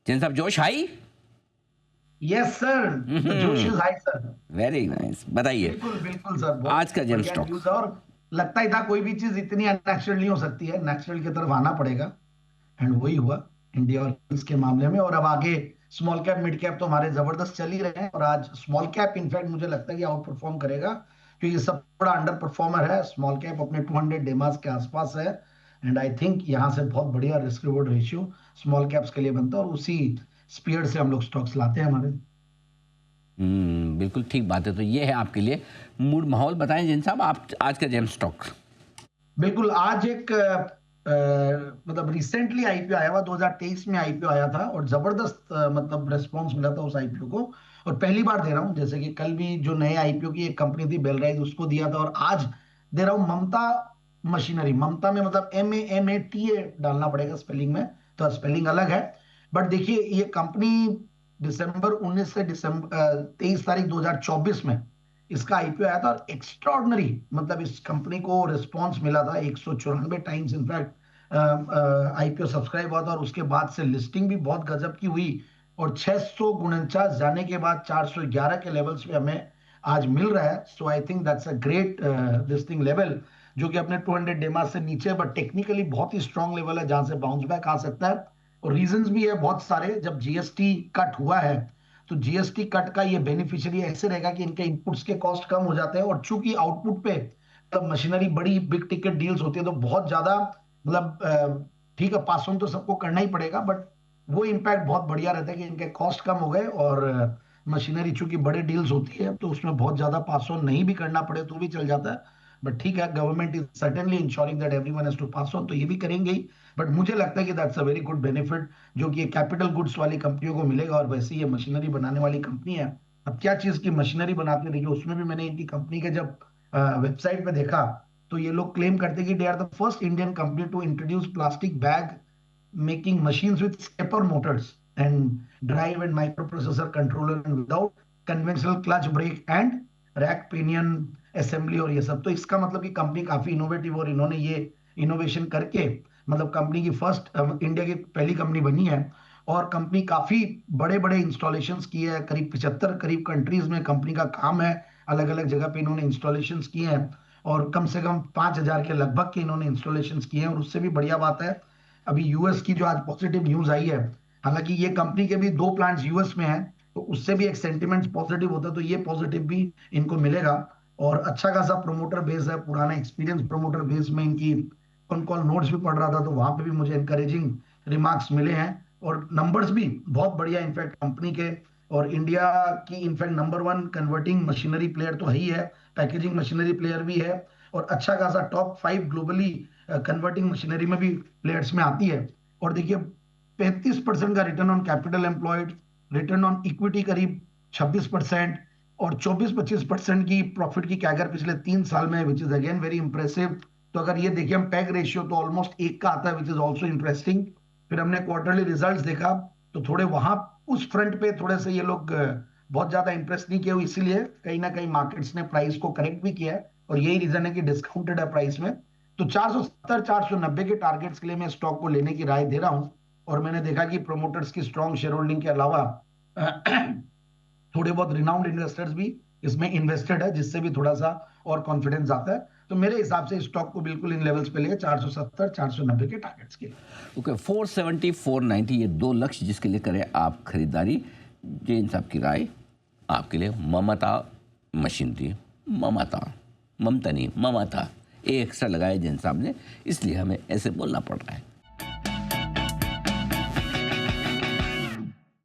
जैन साहब जोश high? Yes sir, जोश is high sir. Very nice, बताइए बिल्कुल बिल्कुल सर, बहुत आज का जेम बढ़िया स्टॉक। न्यूज है। और लगता ही था कोई भी चीज इतनी अननेचुरल नहीं हो सकती है, नेचुरल की तरफ आना पड़ेगा। एंड वही हुआ इंडिया और इसके मामले में। और अब आगे स्मॉल कैप मिड कैप तो हमारे जबरदस्त चल ही रहे हैं, और आज स्मॉल कैप इनफैक्ट मुझे लगता है कि आउट परफॉर्म करेगा, क्योंकि सब बड़ा अंडर परफॉर्मर है। स्मॉल कैप अपने 200 डेमास के आसपास है। एंड आई थिंक यहाँ से बहुत बढ़िया risk reward ratio small caps के लिए बनता है, और उसी स्पीड से हम लोग स्टॉक्स लाते हैं हमारे। बिल्कुल ठीक बात है। तो ये है आपके लिए मूड माहौल। बताएं जैन साहब आप आज का जेम स्टॉक। बिल्कुल, आज एक मतलब रिसेंटली आईपीओ आया हुआ, 2023 में आईपीओ आया था, और जबरदस्त मतलब रेस्पॉन्स मिला था उस आईपीओ को। और पहली बार दे रहा हूँ, जैसे कि कल भी जो नए आईपीओ की एक कंपनी थी बेलराइज, उसको दिया था, और आज दे रहा हूँ ममता मशीनरी। ममता में मतलब MAMATA डालना पड़ेगा स्पेलिंग में, तो स्पेलिंग अलग है। बट देखिए ये कंपनी दिसंबर 19 से दिसंबर 23 तारीख 2024 में इसका आईपीओ आया था, और एक्स्ट्रॉर्डनरी मतलब इस कंपनी को रिस्पांस मिला था 194 टाइम्स इनफैक्ट आईपीओ सब्सक्राइब हुआ था, और उसके बाद से लिस्टिंग भी बहुत गजब की हुई। और 649 जाने के बाद 411 के लेवल्स पे हमें आज मिल रहा है। So I think that's a great this thing level, जो कि अपने 200 डेमा से नीचे, बट टेक्निकली बहुत ही स्ट्रांग लेवल है जहां से बाउंस बैक आ सकता है। और रीजंस भी है बहुत सारे। जब जीएसटी कट हुआ है, तो जीएसटी कट का ये बेनिफिशियरी ऐसे रहेगा कि इनके इनपुट्स के कॉस्ट कम हो जाते हैं, और चूंकि आउटपुट पे तब मशीनरी बड़ी बिग टिकट डील्स होती है, तो बहुत ज्यादा मतलब ठीक है, पास ऑन तो सबको करना ही पड़ेगा, बट वो इम्पैक्ट बहुत बढ़िया रहता है कि इनके कॉस्ट कम हो गए, और मशीनरी चूंकि बड़े डील्स होती है तो उसमें बहुत ज्यादा पास ऑन नहीं भी करना पड़े तो भी चल जाता है। बट ठीक है, government is certainly ensuring that everyone has to pass on, तो ये भी करेंगे ही। बट मुझे लगता है कि that's a very good benefit, जो कि कैपिटल गुड्स वाली कंपनियों को मिलेगा, और वैसे ये मशीनरी बनाने वाली कंपनी है। अब क्या चीज की मशीनरी बनाते हैं, देखिए उसमें भी मैंने इनकी कंपनी के जब वेबसाइट पे देखा, तो ये लोग क्लेम करते हैं कि they are the first Indian company to introduce plastic bag making machines with stepper motors and drive and microprocessor controller and without conventional clutch brake and rack pinion assembly और ये सब। तो इसका मतलब कि कंपनी काफी इनोवेटिव, और इन्होंने ये इनोवेशन करके मतलब कंपनी की फर्स्ट इंडिया की पहली कंपनी बनी है। और कंपनी काफी बड़े बड़े इंस्टॉलेशंस की है, करीब 75 करीब कंट्रीज में कंपनी का काम है। अलग अलग जगह पे इन्होंने इंस्टॉलेशंस किए हैं, और कम से कम 5,000 के लगभग के इन्होंने इंस्टॉलेशंस किए हैं। और उससे भी बढ़िया बात है, अभी यूएस की जो आज पॉजिटिव न्यूज आई है, हालांकि ये कंपनी के भी 2 प्लांट्स यूएस में हैं, तो उससे भी एक सेंटिमेंट पॉजिटिव होता है, तो ये पॉजिटिव भी इनको मिलेगा। और अच्छा खासा प्रोमोटर बेस है, पुराना एक्सपीरियंस प्रोमोटर बेस में इनकी कॉन कॉल नोट्स भी पढ़ रहा था, तो वहां पे भी मुझे इंकरेजिंग रिमार्क्स मिले हैं। और नंबर्स भी बहुत बढ़िया इनफैक्ट कंपनी के। और इंडिया की in fact number 1 converting machinery player तो है ही है, पैकेजिंग मशीनरी प्लेयर भी है, और अच्छा खासा टॉप 5 ग्लोबली कन्वर्टिंग मशीनरी में भी प्लेयर्स में आती है। और देखिए 35% का return on capital employed, return on equity करीब 26%, और 24-25% की प्रॉफिट की कैगर पिछले 3 साल में, which is again very impressive. तो अगर ये देखिए हम पैग रेशियो तो ऑलमोस्ट 1 का आता है, विच इज ऑल्सो इंटरेस्टिंग। फिर हमने क्वार्टरली रिजल्ट देखा, तो थोड़े वहां उस फ्रंट पे थोड़े से ये लोग बहुत ज्यादा इंप्रेस नहीं किए, इसीलिए कहीं ना कहीं मार्केट्स ने प्राइस को करेक्ट भी किया है, और यही रीजन है कि डिस्काउंटेड है प्राइस में। तो 470 490 के टारगेट्स के लिए मैं स्टॉक को लेने की राय दे रहा हूं। और मैंने देखा कि प्रोमोटर्स की स्ट्रॉन्ग शेयर होल्डिंग के अलावा थोड़े बहुत रिनाउंड इन्वेस्टर्स भी इसमें इन्वेस्टेड है, जिससे भी थोड़ा सा और कॉन्फिडेंस आता है। तो मेरे हिसाब से स्टॉक को बिल्कुल इन लेवल्स पे लिए 470 490 के टारगेट्स के लिए। ओके, 470 490 ये 2 लक्ष्य जिसके लिए करें आप खरीदारी। जैन साहब की राय आपके लिए ममता मशीनरी। ममता, ममता नहीं ममता, ए एक्स्ट्रा लगाया जैन साहब ने, इसलिए हमें ऐसे बोलना पड़ रहा है।